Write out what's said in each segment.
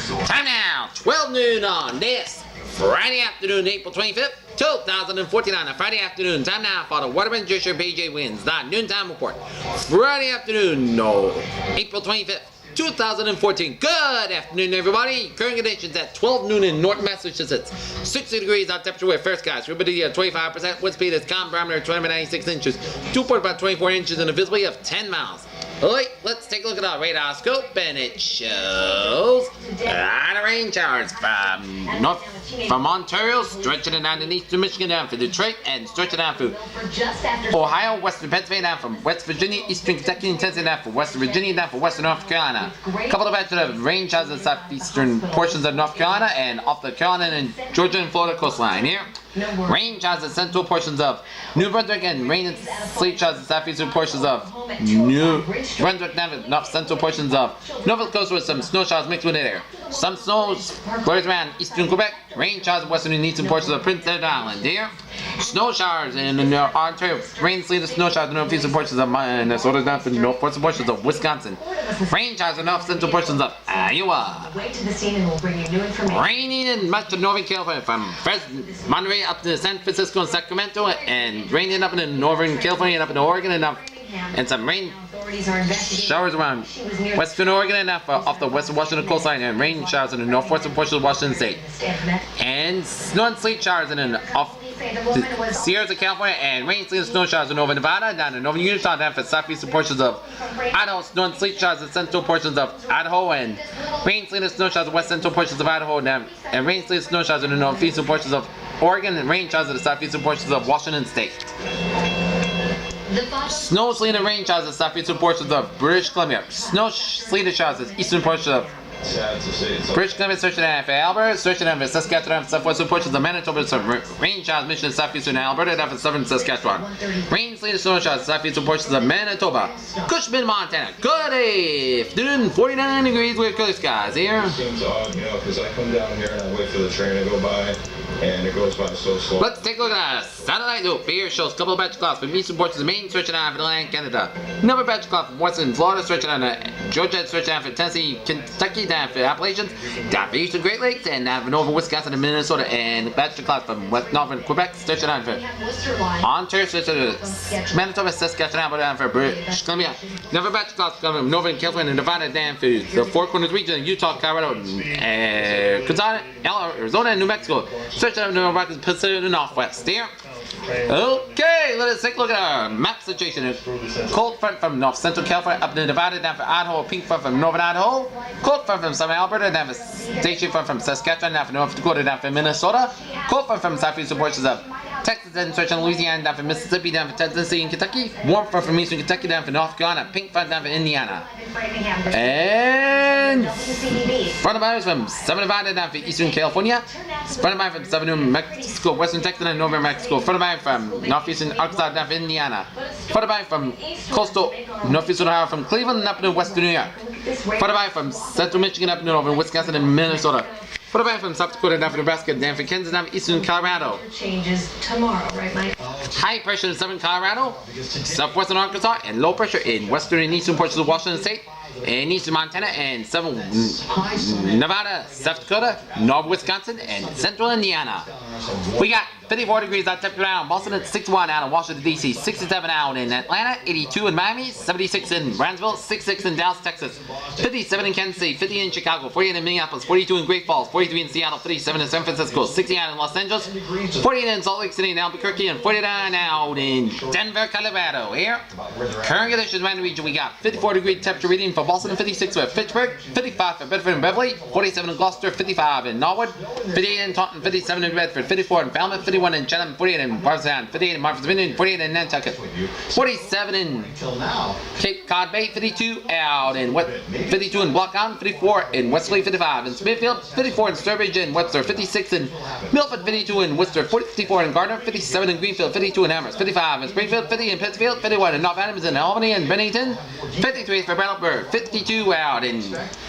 Time now, 12 noon on this Friday afternoon, April 25th, 2014 on a Friday afternoon. Time now for the Waterman Jersey PJ Wins, the noontime report. Friday afternoon, no, April 25th, 2014. Good afternoon, everybody. Current conditions at 12 noon in North Massachusetts. 60 degrees on temperature with first skies. Humidity at 25%. Wind speed is calm barometer 96 inches. Dew point about 24 inches and a visibility of 10 miles. Alright, let's take a look at our radar scope, and it shows a rain showers from Ontario, stretching it down to eastern Michigan, down for Detroit, and stretching down for Ohio, western Pennsylvania, down from West Virginia, eastern Kentucky, and Tennessee, down for western Virginia, down for western North Carolina. A couple of batches of rain showers in southeastern portions of North Carolina and off the Carolina and Georgia and Florida coastline here. Rain showers in central portions of New Brunswick and rain and sleet showers in southeastern portions of New Brunswick, north central portions of Nova Scotia with some snow showers mixed with it there. Some snows flurries around eastern Quebec. Rain showers in western and eastern portions of Prince Edward Island here. Snow showers in Ontario. Rain, sleet, and snow showers in northeastern portions of Minnesota, down to northwestern portions of Wisconsin. Rain showers in north central portions of Iowa. Raining in much of northern California from Monterey up to San Francisco and Sacramento, and raining up in northern California and up in Oregon, and some rain showers around western Oregon and off the western Washington coastline, and rain showers in the northwestern portion of Washington state, and snow and sleet showers off the Sierras of California, and rain, sleet, and snow showers in over Nevada, down in northern Utah, down for southeastern portions of Idaho, snow and sleet showers in central portions of Idaho, and rain, sleet, and snow showers in west central portions of Idaho, and rain, sleet, and snow showers in the northeastern portions of Oregon, and rain showers in the southeastern portions of Washington state. Snow, sleet, and rain showers in southeastern portions of British Columbia. Snow, sleet, and showers in eastern portions of British Columbia, searching down for Alberta, searching down for Saskatchewan, southwestern portions of Manitoba, some rain showers, Michigan, southeastern Alberta, down for southern Saskatchewan. Rain, sleet, and snow showers, southeastern portions of Manitoba. Cushman, Montana. Good afternoon, 49 degrees with clear skies here. It seems odd, because I come down here and I wait for the train to go by, and it goes by so slow. Let's take a look at a satellite loop. Here shows a couple of batch clouds from eastern portions of Maine, stretching down for the land Canada. Another batch cloud from western Florida, stretching down to Georgia, stretching down for Tennessee, Kentucky, down for Appalachians, down for eastern Great Lakes, and down for northern Wisconsin and Minnesota, and batch clouds from west northern Quebec, stretching down for Ontario, stretching to Manitoba, Saskatchewan, Alberta, down for British Columbia. Another batch clouds from northern California and Nevada, down for the Four Corners region, Utah, Colorado, Arizona, and New Mexico. Stretching out to the Pacific and Northwest here. Okay, let us take a look at our map situation. A cold front from north central California up to Nevada, down for Idaho. A pink front from northern Idaho. Cold front from southern Alberta, down for station front from Saskatchewan, down for North Dakota, down for Minnesota. Cold front from southeastern portions of Texas and stretching Louisiana, down for Mississippi, down for Tennessee and Kentucky. Warm front from eastern Kentucky, down for North Carolina. Pink front down for Indiana. And front of mine from southern Nevada, down for eastern California. Front of mine from southern New Mexico, western Texas, and northern Mexico. Front of mine from northeastern Arkansas, down for Indiana. Front of mine from coastal northeastern Ohio, from Cleveland up to western New York. Front of mine from central Michigan up to northern Wisconsin and Minnesota. Front of mine from South Dakota, down for Nebraska, down for Kansas, down for eastern Colorado. Changes tomorrow, right, Mike? High pressure in southern Colorado, southwestern Arkansas, and low pressure in western and eastern portions of Washington state, and eastern Montana, and southern Nevada, South Dakota, north Wisconsin, and central Indiana. We got 54 degrees on temperature out in Boston, 61 out in Washington, D.C., 67 out in Atlanta, 82 in Miami, 76 in Brownsville, 66 in Dallas, Texas, 57 in Kansas City, 50 in Chicago, 48 in Minneapolis, 42 in Great Falls, 43 in Seattle, 37 in San Francisco, 69 in Los Angeles, 48 in Salt Lake City and Albuquerque, and 49 out in Denver, Colorado. Here, current conditions around the region, we got 54 degree temperature reading for Boston, 56 for Pittsburgh, 55 for Bedford and Beverly, 47 in Gloucester, 55 in Norwood, 58 in Taunton, 57 in Bedford, 54 in Falmouth, 51 in Chatham, 48 in Bardstown, 58 in Martha's Vineyard, 48 in Nantucket, 47 in Cape Cod Bay, 52 out in 52 in Block Island, 54 in Westerly, 55 in Smithfield, 54 in Sturbridge and Webster, 56 in Milford, 52 in Worcester, 54 in Gardner, 57 in Greenfield, 52 in Amherst, 55 in Springfield, 50 in Pittsfield, 51 in North Adams and Albany and Bennington, 53 for Brattleboro, 52 out in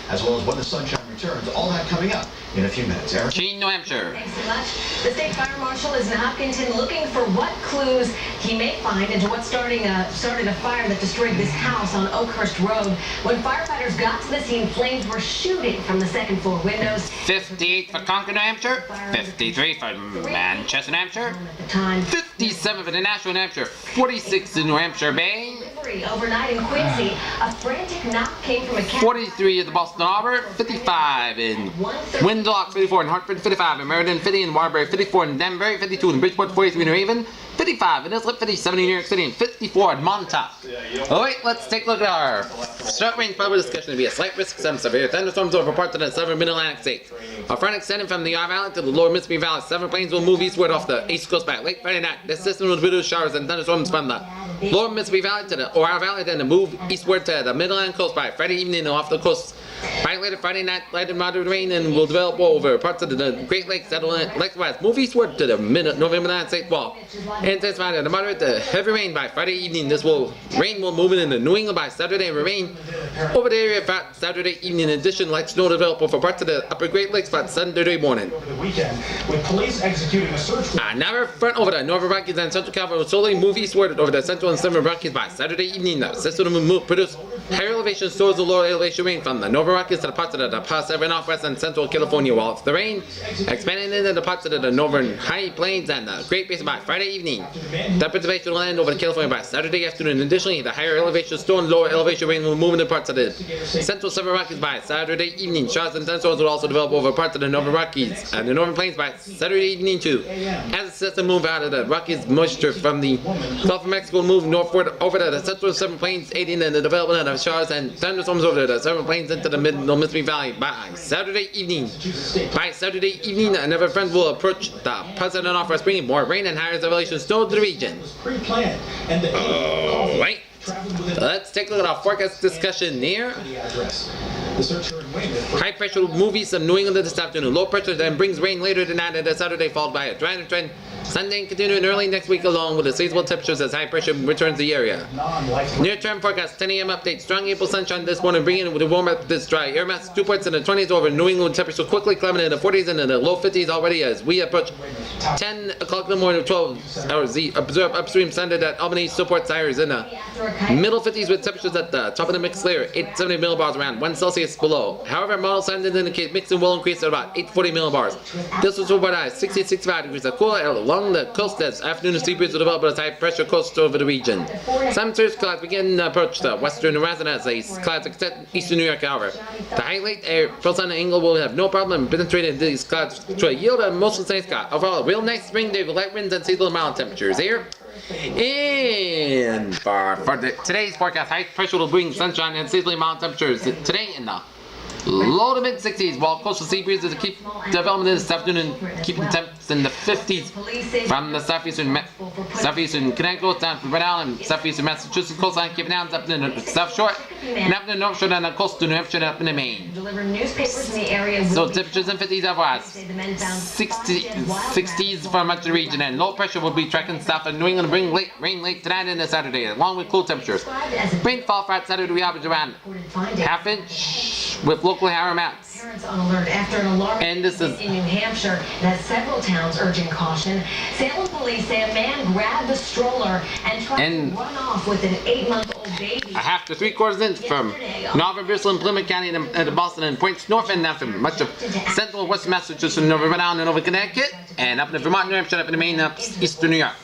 As well as when the sunshine returns, all that coming up in a few minutes. Eric? Keene, New Hampshire. Thanks so much. The state fire marshal is in Hopkinton looking for what clues he may find into what started a fire that destroyed this house on Oakhurst Road. When firefighters got to the scene, flames were shooting from the second floor windows. 58 for Concord, New Hampshire. 53 for Manchester, New Hampshire. At the time, 57 for the Nashua, New Hampshire. 46 in New Hampshire Bay. overnight in Quincy, a frantic knock came from a cat. 43 at the Boston Harbor. 55 in Windlock. 54 in Hartford. 55 in Meriden. 50 in Waterbury. 54 in Danbury. 52 in Bridgeport. 43 in New Haven. 55 in Islip. 57 in New York City. And 54 in Montauk. Alright, let's take a look at our short range public discussion. To be a slight risk of some severe thunderstorms over parts of the southern mid-Atlantic states. A front extending from the Yarra Valley to the lower Mississippi Valley. 7 planes will move eastward off the east coast by late Friday night. This system will produce showers and thunderstorms from the lower Mississippi Valley to the Ohio Valley, then to move eastward to the Mid-Atlantic coast by Friday evening and off the coast. By later Friday night, light and moderate rain and will develop over parts of the Great Lakes that will likewise move eastward to the Northern Atlantic States wall. Anticipated the moderate to heavy rain by Friday evening. Rain will move into New England by Saturday and remain over the area by Saturday evening. In addition, light snow develop over parts of the upper Great Lakes by Sunday morning. Over the weekend, with police executing a search warrant. Another front over the Northern Rockies and Central California will slowly move eastward over the Central and Southern Rockies by Saturday evening. The system will produce higher elevation stores of lower elevation rain from the Northern Rockies to the parts of the Pacific Northwest and Central California, while the rain expanding into the parts of the northern high plains and the Great Basin by Friday evening. That precipitation will land over California by Saturday afternoon. Additionally, the higher elevation storm and lower elevation rain will move into parts of the Central Southern Rockies by Saturday evening. Showers and thunderstorms will also develop over parts of the Northern Rockies and the Northern Plains by Saturday evening too. As the system moves out of the Rockies, moisture from the Gulf of Mexico will move northward over the Central Southern Plains, aiding in the development of showers and thunderstorms over the Southern Plains into the Mid-Mississippi Valley by Saturday evening. By Saturday evening, another front will approach the Pacific Northwest, bringing more rain and higher elevation snow to the region. Pre-planned, and the Alright, let's take a look at our forecast discussion here. The searcher in Weymouth. High pressure will move east of New England this afternoon. Low pressure then brings rain later tonight and Saturday, followed by a dry trend. Sunday and continuing early next week along with the seasonal temperatures as high pressure returns to the area. Near-term forecast, 10 a.m. update. Strong April sunshine this morning, bringing in with a warm up this dry air mass. 2 points in the 20s over New England. Temperatures quickly climbing in the 40s and in the low 50s already as we approach 10 o'clock in the morning, 12 hours. The observed upstream Sunday at Albany supports higher in the middle 50s with temperatures at the top of the mixed layer, 870 millibars around 1 Celsius below. However, model signs indicate mixing will increase at about 840 millibars. This was over at 65 degrees. A cool along the coast as afternoon sea breeze will develop as high pressure coast over the region. Some surge clouds begin to approach the western horizon as these clouds extend eastern New York, however. The high late air sun angle will have no problem penetrating these clouds to a yield of mostly sunny sky. Overall, a real nice spring day with light winds and seasonal mild temperatures here. And for today's forecast, high pressure will bring sunshine and seasonally mild temperatures today in the low to mid 60s, while coastal sea breezes keep developing this afternoon, keeping temps in the 50s from the southeastern Connecticut down from Rhode Island and southeastern Massachusetts coastline, keeping down up in the South Shore and up in the North Shore and the coast of New Hampshire and up in the Maine. So temperatures in 50s otherwise, 60s for much of the region, and low pressure will be tracking south of New England, bring rain late tonight and Saturday, along with cool temperatures. Rainfall for Saturday we average around ½ inch with local higher amounts. Parents on alert after an alarm in New Hampshire that has several towns urging caution. Salem police say a man grabbed the stroller and tried to run off with an 8-month-old baby. A half to 3/4 inch from northern Bristol and Plymouth County to Boston and points north and down from much of central and western Massachusetts and over Rhode Island and over Connecticut and up in Vermont, New Hampshire, up in the Maine, up eastern New York.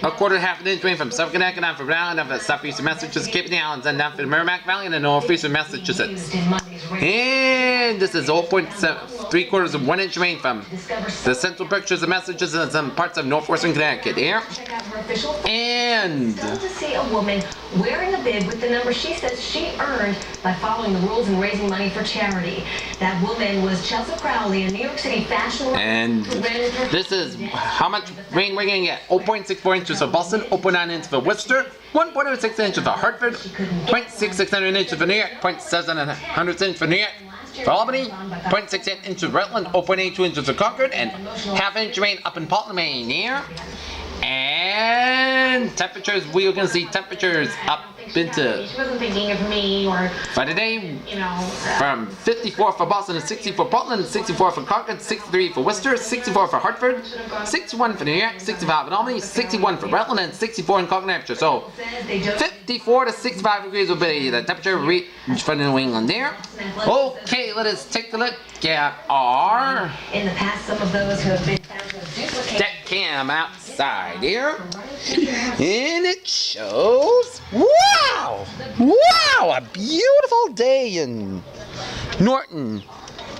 A quarter to half an inch rain from South Connecticut down from Rhode Island, down from southeastern Massachusetts, Cape and the Islands, and down from the Merrimack Valley and the northeastern Massachusetts. And this is 0.3/4 of 1 inch rain from the central Berkshires of Massachusetts and some parts of northwestern Connecticut here. And to see a woman wearing a bib with the number she says she earned by following the rules and raising money for charity. That woman was Chelsea Crowley, a New York City fashion. And this is how much rain we're going to get. 0.64 inches for Boston, 0.9 inches for Worcester, 1.06 inches for Hartford, 0.66 inches for New York, 0.7 inches for New York. For Albany, 0.68 inches for Rutland, 0.82 inches for Concord, and ½ inch rain up in Portland, Maine here. And temperatures, we are going to see temperatures up into She wasn't thinking of me or, for today. you know. From 54 for Boston, 60 for Portland, 64 for Concord, 63 for Worcester, 64 for Hartford, 61 for New York, 65 in Albany, 61 for Rutland, and 64 in Concord, New Hampshire. So 54 to 65 degrees will be the temperature range for New England there. Okay, let us take a look at our In the past, some of those who have been found to have duplicated deck cam outside here. And it shows, wow, a beautiful day in Norton.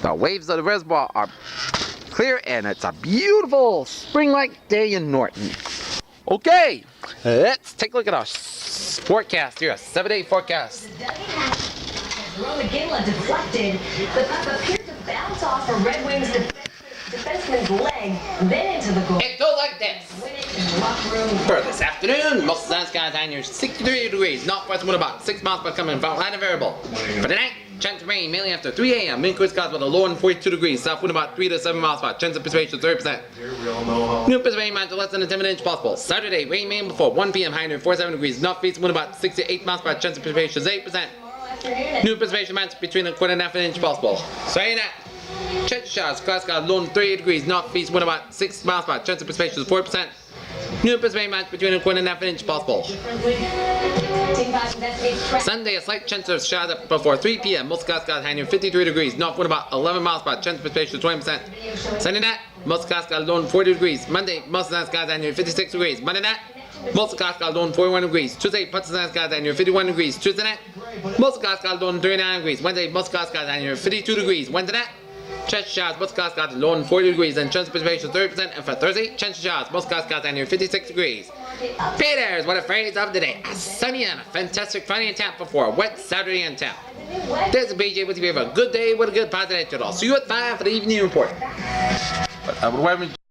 The waves of the reservoir are clear and it's a beautiful spring-like day in Norton. Okay, let's take a look at our forecast here, a 7-day forecast. Ron McGinley deflected. The puck appeared to bounce off a Red Wings defenseman's leg, then into the goal. It goes like this. Win it in the locker room. For this afternoon, most of the skies high near 63 degrees, northwest wind about 6 miles per coming from line variable. For tonight, chance of rain mainly after 3 a.m. Wind quick skies with a low in 42 degrees, south wind about 3 to 7 miles per hour. Chance of precipitation 30%. New precipitation amount to less than a 10 inch possible. Saturday, rain mainly before 1 p.m. high near 47 degrees, northeast wind about 6 to 8 miles per hour. Chance of precipitation is 8%. New precipitation amounts between a quarter and a half an inch possible. Saying that. Chance of showers, clouds got low in 38 degrees, northeast wind about 6 miles per hour. Chance of precipitation is 4%. New precipitation amounts between a quarter and a half an inch possible. Sunday, a slight chance of showers up before 3 p.m. Most skies got high near 53 degrees, north wind about 11 miles per hour. Chance of precipitation is 20%. Sunday night, most skies got low in 40 degrees. Monday, most of the skies high near 56 degrees. Monday night, most skies got low in 41 degrees. Tuesday, parts of the skies high near 51 degrees. Tuesday night, most skies got low in 39 degrees. Wednesday, most skies got high near 52 degrees. Wednesday night, chance of showers, most skies got low in 40 degrees, and chance of precipitation 30%. And for Thursday, chance of showers, most skies got near 56 degrees. Peters, what a phrase of the day. A sunny and a fantastic Friday in town before a wet Saturday in town. This is BJ with you. Have a good day with a good positive attitude. I'll see you at 5 for the evening report.